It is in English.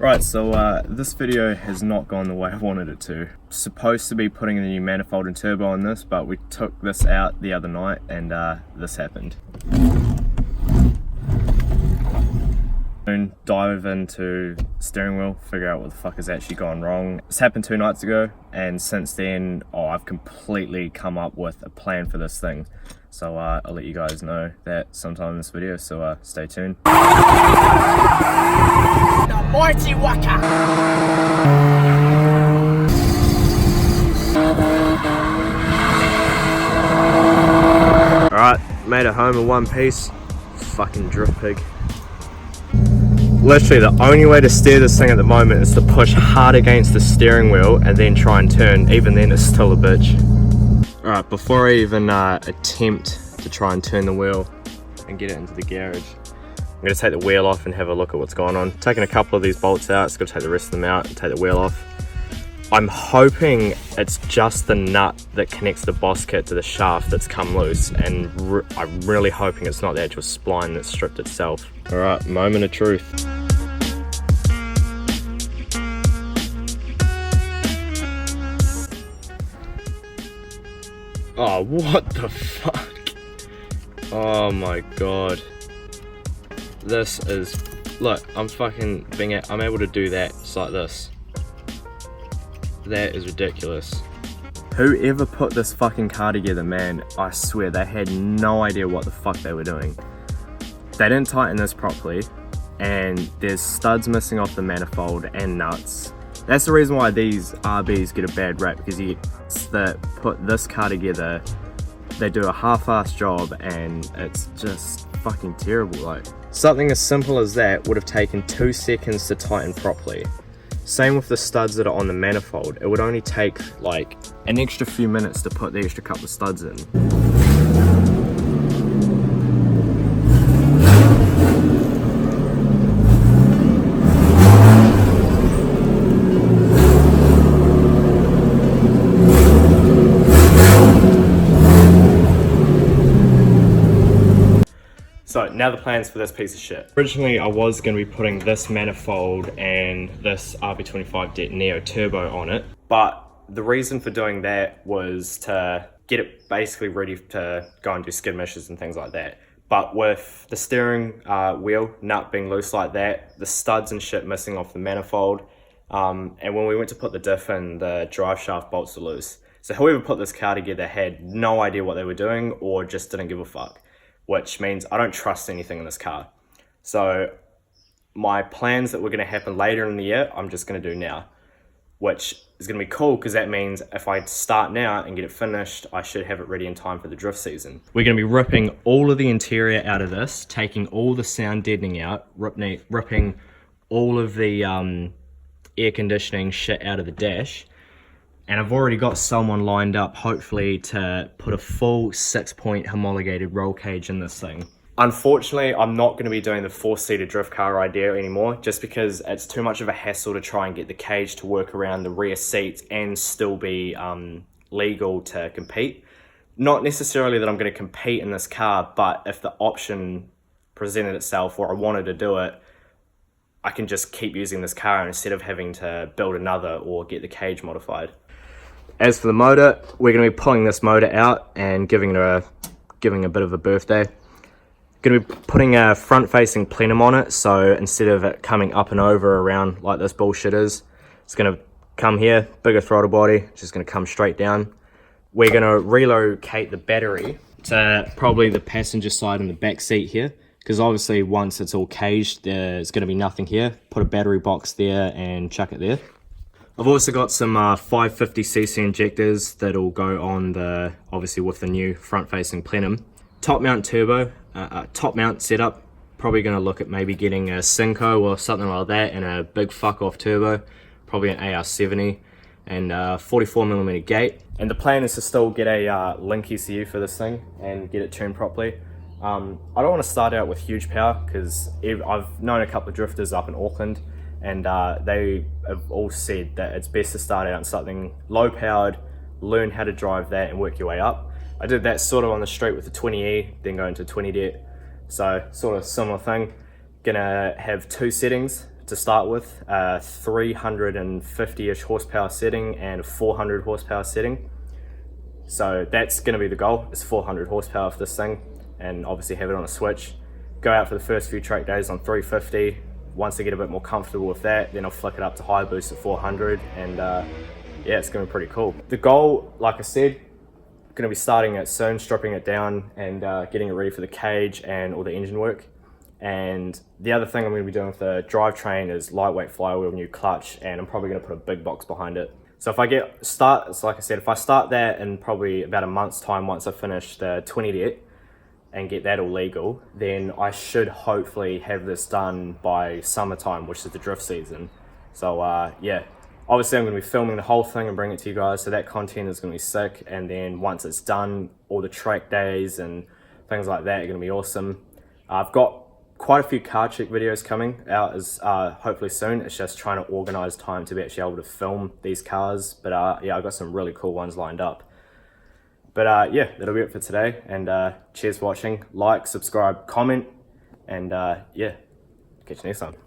Right, so this video has not gone the way I wanted it to. Supposed to be putting the new manifold and turbo on this, but we took this out the other night and this happened. Dive into steering wheel, figure out what the fuck has actually gone wrong. This happened 2 nights ago, and since then, I've completely come up with a plan for this thing. So I'll let you guys know that sometime in this video, so stay tuned. Alright, made it home in one piece. Fucking drift pig. Literally the only way to steer this thing at the moment is to push hard against the steering wheel and then try and turn. Even then it's still a bitch. Alright, before I even attempt to try and turn the wheel and get it into the garage, I'm going to take the wheel off and have a look at what's going on. Taking a couple of these bolts out, it's going to take the rest of them out and take the wheel off. I'm hoping it's just the nut that connects the boss kit to the shaft that's come loose, and I'm really hoping it's not the actual spline that stripped itself. Alright, moment of truth. Oh, what the fuck? Oh my god. This is... Look, I'm able to do that just like this. That is ridiculous. Whoever put this fucking car together, man, I swear they had no idea what the fuck they were doing. They didn't tighten this properly, and there's studs missing off the manifold and nuts. That's the reason why these RBs get a bad rap, because that put this car together, they do a half-assed job and it's just fucking terrible. Like, something as simple as that would have taken 2 seconds to tighten properly. Same with the studs that are on the manifold. It would only take like an extra few minutes to put the extra couple of studs in. So now the plans for this piece of shit. Originally I was going to be putting this manifold and this RB25DET Neo turbo on it, but the reason for doing that was to get it basically ready to go and do skid mishes and things like that. But with the steering wheel nut being loose like that, the studs and shit missing off the manifold, and when we went to put the diff in, the drive shaft bolts were loose. So whoever put this car together had no idea what they were doing, or just didn't give a fuck. Which means I don't trust anything in this car. So my plans that were going to happen later in the year, I'm just going to do now, which is going to be cool because that means if I start now and get it finished, I should have it ready in time for the drift season. We're going to be ripping all of the interior out of this, taking all the sound deadening out, ripping all of the air conditioning shit out of the dash. And I've already got someone lined up, hopefully, to put a full 6-point homologated roll cage in this thing. Unfortunately, I'm not going to be doing the 4-seater drift car idea anymore, just because it's too much of a hassle to try and get the cage to work around the rear seats and still be legal to compete. Not necessarily that I'm going to compete in this car, but if the option presented itself or I wanted to do it, I can just keep using this car instead of having to build another or get the cage modified. As for the motor, we're going to be pulling this motor out and giving a bit of a birthday. Going to be putting a front-facing plenum on it, so instead of it coming up and over around like this bullshit is, it's going to come here, bigger throttle body, just going to come straight down. We're going to relocate the battery to probably the passenger side and the back seat here, because obviously once it's all caged, there's going to be nothing here. Put a battery box there and chuck it there. I've also got some 550cc injectors that'll go on obviously with the new front-facing plenum. Top mount turbo, top mount setup. Probably going to look at maybe getting a Synco or something like that, and a big fuck-off turbo, probably an AR70, and 44mm gate. And the plan is to still get a link ECU for this thing and get it tuned properly. I don't want to start out with huge power, because I've known a couple of drifters up in Auckland, and they have all said that it's best to start out on something low powered, learn how to drive that and work your way up. I did that sort of on the street with the 20E, then go into 20DET, so sort of similar thing. Gonna have 2 settings to start with, a 350-ish horsepower setting and a 400 horsepower setting. So that's going to be the goal, is 400 horsepower for this thing, and obviously have it on a switch. Go out for the first few track days on 350. Once I get a bit more comfortable with that, then I'll flick it up to high boost at 400, and yeah, it's going to be pretty cool. The goal, like I said, going to be starting it soon, stripping it down and getting it ready for the cage and all the engine work. And the other thing I'm going to be doing with the drivetrain is lightweight flywheel, new clutch, and I'm probably going to put a big box behind it. So if I like I said, if I start that in probably about a month's time, once I finish the 20DET and get that all legal, then I should hopefully have this done by summertime, which is the drift season. So yeah, obviously I'm going to be filming the whole thing and bring it to you guys, so that content is going to be sick. And then once it's done, all the track days and things like that are going to be awesome. I've got quite a few car check videos coming out as hopefully soon. It's just trying to organize time to be actually able to film these cars, but yeah, I've got some really cool ones lined up. But yeah, that'll be it for today, and cheers for watching. Like, subscribe, comment, and yeah, catch you next time.